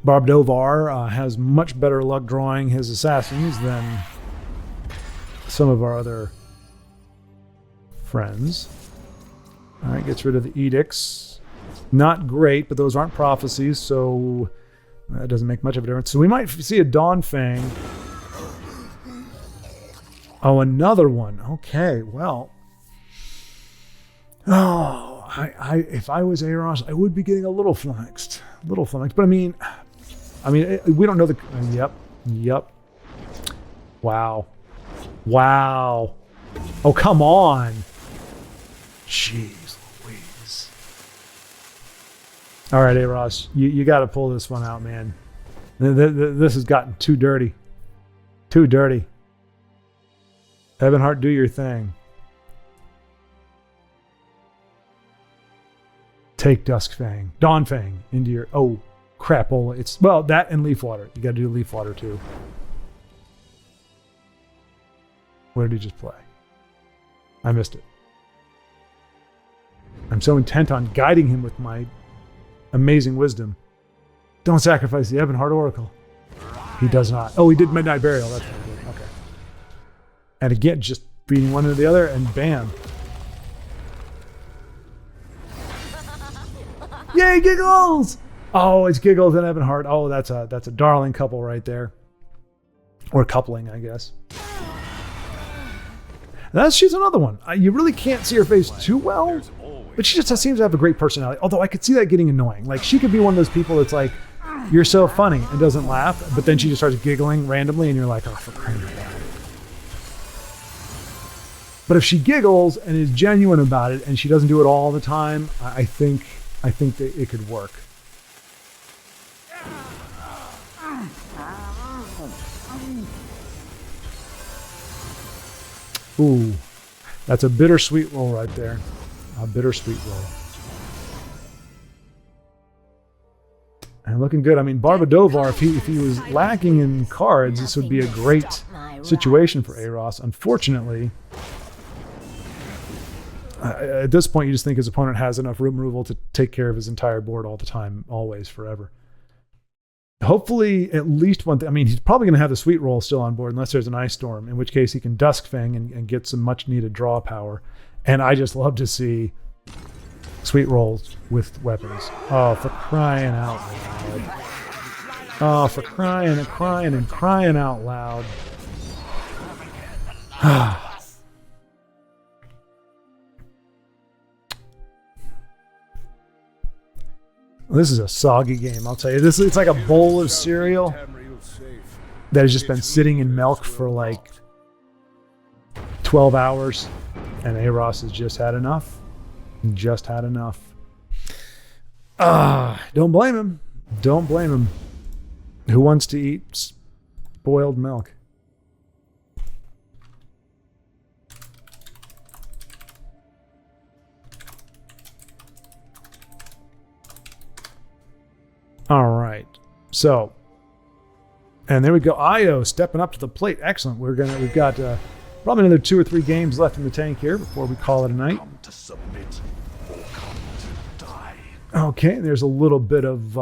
Barbadovar has much better luck drawing his assassins than some of our other friends. All right, gets rid of the edicts. Not great, but those aren't prophecies, so that doesn't make much of a difference. So we might see a Dawnfang. Oh, another one. Okay, well. Oh, if I was Aros, I would be getting a little flummoxed. But I mean, we don't know the. Yep. Wow. Oh, come on. Jeez Louise. All right, Aros, you got to pull this one out, man. This has gotten too dirty. Ebonheart, do your thing. Take Duskfang, Dawnfang into your... Oh, crapola. It's... Well, that and Leafwater. You got to do Leafwater, too. What did he just play? I missed it. I'm so intent on guiding him with my amazing wisdom. Don't sacrifice the Ebonheart Oracle. He does not. Oh, he did Midnight Burial. That's what he did. Okay. And again, just beating one to the other, and bam. Yay, Giggles! Oh, it's Giggles and Ebonheart. Oh, that's a darling couple right there. Or coupling, I guess. She's another one. You really can't see her face too well, but she just seems to have a great personality. Although I could see that getting annoying. Like, she could be one of those people that's like, you're so funny, and doesn't laugh, but then she just starts giggling randomly, and you're like, oh, for crying out loud. But if she giggles and is genuine about it, and she doesn't do it all the time, I think that it could work. Ooh, that's a bittersweet roll right there. A bittersweet roll. And looking good. I mean, Barbadovar, if he was lacking in cards, this would be a great situation for Aros. Unfortunately, at this point, you just think his opponent has enough room removal to take care of his entire board all the time, always, forever. Hopefully, at least one thing. I mean, he's probably going to have the sweet roll still on board, unless there's an Ice Storm, in which case he can Duskfang and get some much-needed draw power. And I just love to see sweet rolls with weapons. Oh, for crying out loud. Oh, for crying out loud. This is a soggy game, I'll tell you. It's like a bowl of cereal that has just been sitting in milk for like 12 hours, and Aros has just had enough. Don't blame him. Who wants to eat spoiled milk? All right, so, and there we go. Io stepping up to the plate. Excellent. We've got probably another 2 or 3 games left in the tank here before we call it a night. Come to submit or come to die. Okay, there's a little bit of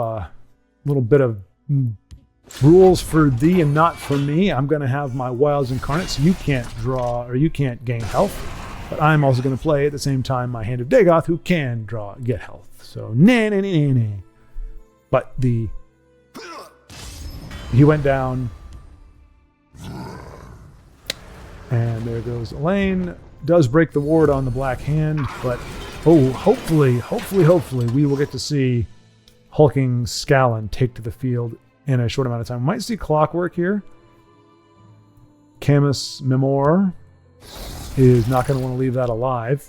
rules for thee and not for me. I'm going to have my Wilds Incarnate, so you can't draw or you can't gain health. But I'm also going to play at the same time my Hand of Dagoth, who can get health. So nah. But he went down, and there goes Elaine. Does break the ward on the Black Hand, but hopefully we will get to see hulking Scallon take to the field in a short amount of time. We might see Clockwork here. Camus Memoir is not going to want to leave that alive.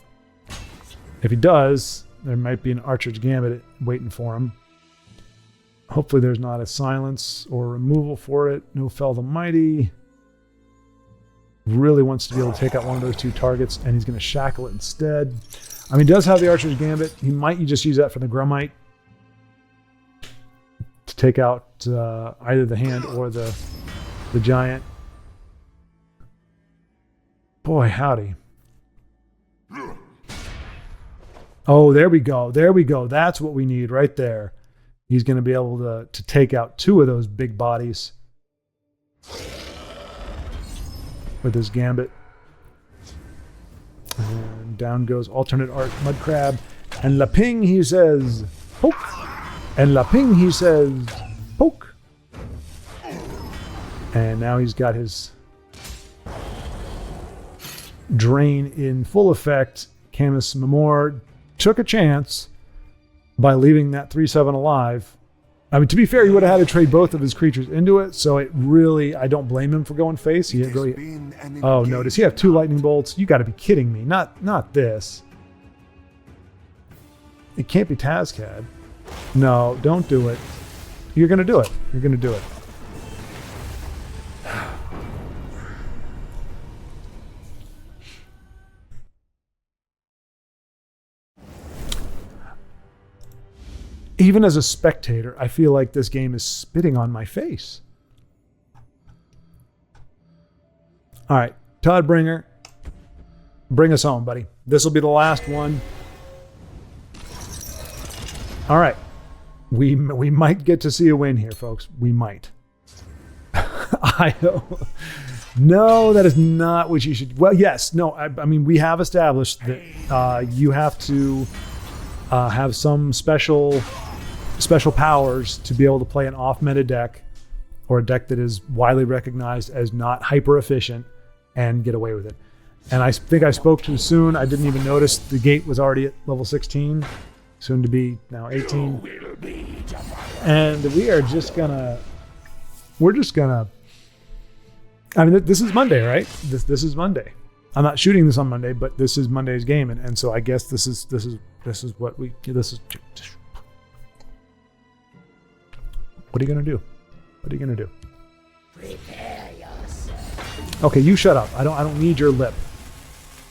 If he does, there might be an Archer's Gambit waiting for him. Hopefully there's not a silence or removal for it. No Fell the Mighty. Really wants to be able to take out one of those 2 targets, and he's going to shackle it instead. I mean, he does have the Archer's Gambit. He might just use that for the Grummite to take out either the hand or the giant. Boy, howdy. Oh, there we go. That's what we need right there. He's going to be able to take out 2 of those big bodies with his gambit. And down goes alternate art mud crab. And Laping, he says, poke. And Laping, he says, poke. And now he's got his drain in full effect. Camus Memor took a chance by leaving that 3/7 alive. I mean, to be fair, he would have had to trade both of his creatures into it, so it really, I don't blame him for going face. He really. Oh no, does he have 2 lightning bolts? You got to be kidding me! Not this. It can't be Tazcad. No, don't do it. You're gonna do it. You're gonna do it. Even as a spectator, I feel like this game is spitting on my face. All right, Todd Bringer, bring us home, buddy. This will be the last one. All right, we might get to see a win here, folks. We might. No, that is not what you should. Well, yes, no. I mean, we have established that you have to have some special powers to be able to play an off-meta deck or a deck that is widely recognized as not hyper-efficient and get away with it. And I think I spoke too soon. I didn't even notice the gate was already at level 16, soon to be now 18. And we're just gonna, I mean, this is Monday, right? This is Monday. I'm not shooting this on Monday, but this is Monday's game. And so I guess this is what we, what are you going to do? What are you going to do? Prepare yourself. Okay, you shut up. I don't need your lip.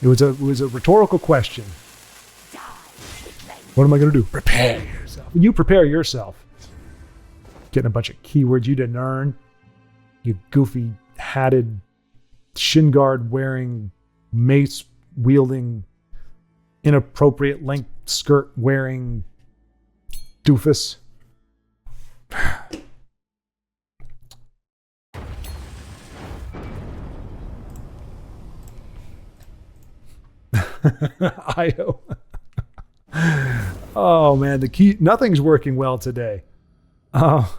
It was a rhetorical question. What am I going to do? Prepare yourself. You prepare yourself. Getting a bunch of keywords you didn't earn. You goofy hatted shin guard wearing, mace wielding, inappropriate length skirt wearing doofus. IO. Oh man, the key, nothing's working well today. Oh.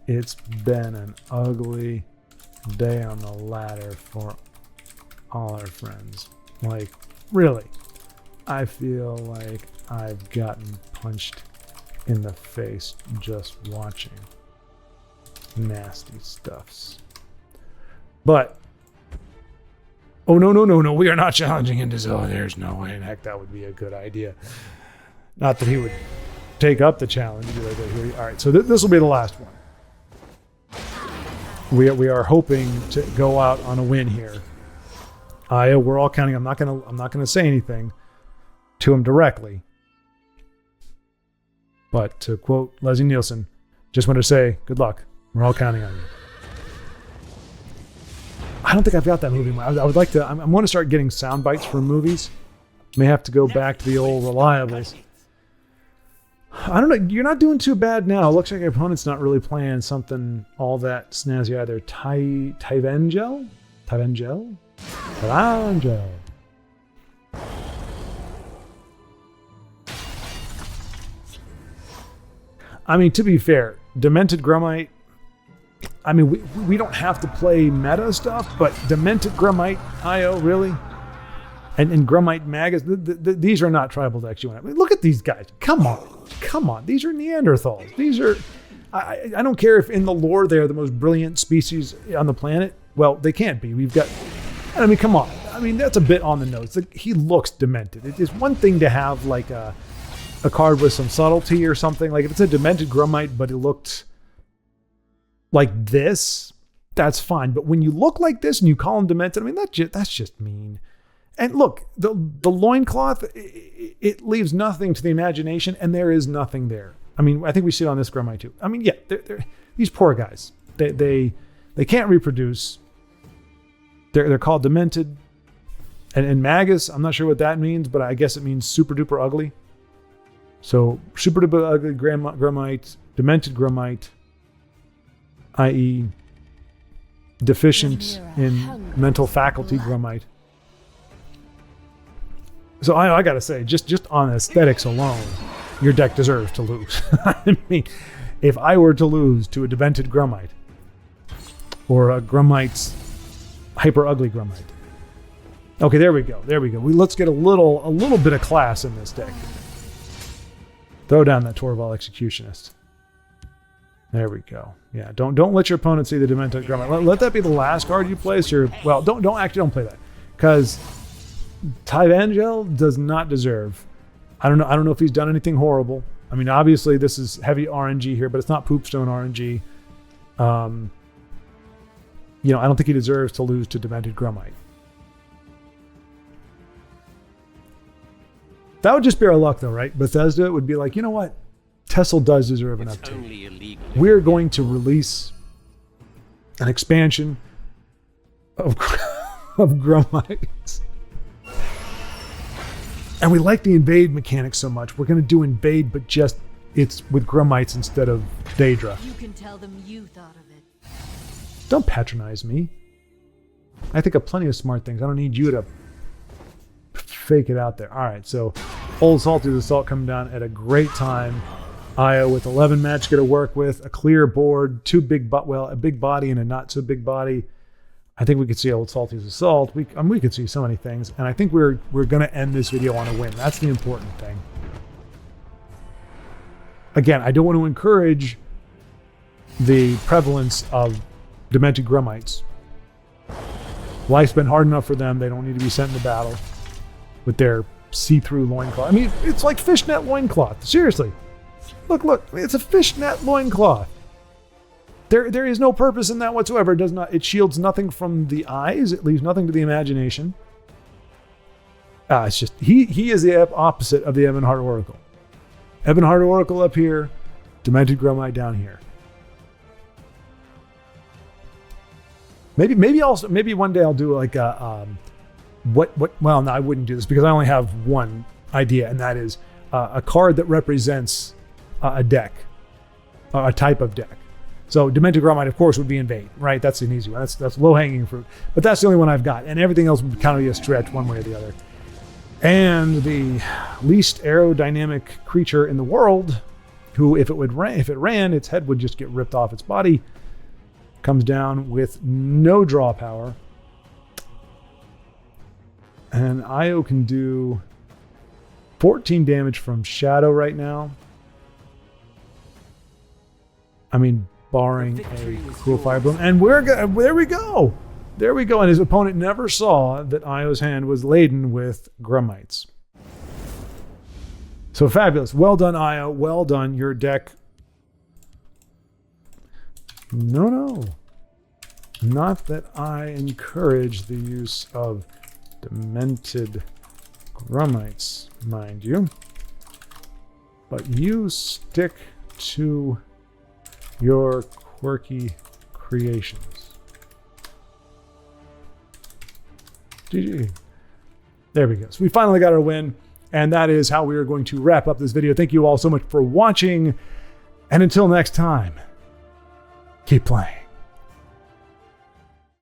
It's been an ugly day on the ladder for all our friends. Like, really, I feel like I've gotten punched in the face just watching nasty stuffs. But, oh, no, we are not challenging him to, oh, there's no way in heck that would be a good idea. Not that he would take up the challenge. All right, so this will be the last one. We are hoping to go out on a win here. We're all counting. I'm not gonna say anything to him directly. But to quote Leslie Nielsen, just want to say good luck. We're all counting on you. I don't think I've got that movie. I would like to. I'm going to start getting sound bites from movies. May have to go back to the old reliables. I don't know. You're not doing too bad now. Looks like your opponent's not really playing something all that snazzy either. Tyvengel? I mean, to be fair, Demented Grummite, I mean, we don't have to play meta stuff, but Demented Grummite IO, really? And Grummite Magus, these are not tribal decks you want to. Look at these guys. Come on. These are Neanderthals. These are, I don't care if in the lore they're the most brilliant species on the planet. Well, they can't be. We've got, I mean, come on. I mean, that's a bit on the nose. He looks demented. It is one thing to have like a card with some subtlety or something. Like if it's a Demented Grummite, but it looked like this, that's fine. But when you look like this and you call him demented, I mean, that's just mean. And look, the loincloth, it leaves nothing to the imagination, and there is nothing there. I mean, I think we see it on this Grummite too. I mean, yeah, they're these poor guys. They can't reproduce. They're called demented, And Magus, I'm not sure what that means, but I guess it means super duper ugly. So super duper ugly Grummite, demented Grummite, i.e. deficient in mental faculty Grummite. So I gotta say, just on aesthetics alone, your deck deserves to lose. I mean, if I were to lose to a demented Grummite or a Grummite's hyper ugly Grummite. Okay, there we go. Let's get a little bit of class in this deck. Throw down that Torval Executionist. There we go. Yeah, don't let your opponent see the demented Grummite. Let that be the last card you play. So well, don't play that, because Tyvangel does not deserve. I don't know if he's done anything horrible. I mean, obviously this is heavy RNG here, but it's not Poopstone RNG. I don't think he deserves to lose to demented Grummite. That would just be our luck, though, right? Bethesda would be like, you know what? TESL does deserve an update. We're going to release an expansion of Grummites. And we like the invade mechanic so much. We're going to do invade, but just it's with Grummites instead of Daedra. You can tell them you thought of it. Don't patronize me. I think of plenty of smart things. I don't need you to fake it out there. All right, so Old Salty's Assault coming down at a great time. Io with 11 match to work with, a clear board, a big body and a not so big body. I think we could see Old Salty's Assault. We could see so many things, and I think we're going to end this video on a win. That's the important thing. Again, I don't want to encourage the prevalence of demented Grummites. Life's been hard enough for them. They don't need to be sent into battle with their see-through loincloth. I mean, it's like fishnet loincloth. Seriously. Look. It's a fishnet loincloth. There is no purpose in that whatsoever. It shields nothing from the eyes. It leaves nothing to the imagination. It's just, he is the opposite of the Ebonheart Oracle. Ebonheart Oracle up here, Demented Grummite down here. Maybe one day I'll do like a well, no, I wouldn't do this because I only have one idea, and that is a card that represents a deck, a type of deck. So Demented Grummite, of course, would be Invade, right? That's an easy one. That's low-hanging fruit. But that's the only one I've got, and everything else would kind of be a stretch one way or the other. And the least aerodynamic creature in the world, who, if it ran, its head would just get ripped off its body, comes down with no draw power. And Io can do 14 damage from Shadow right now. I mean, barring a Cruel Fire Bloom. And there we go. There we go. And his opponent never saw that Io's hand was laden with Grummites. So fabulous. Well done, Io. Well done. Your deck. No. Not that I encourage the use of Demented Grummites, mind you. But you stick to your quirky creations. GG. There we go. So we finally got our win, and that is how we are going to wrap up this video. Thank you all so much for watching, and until next time, keep playing.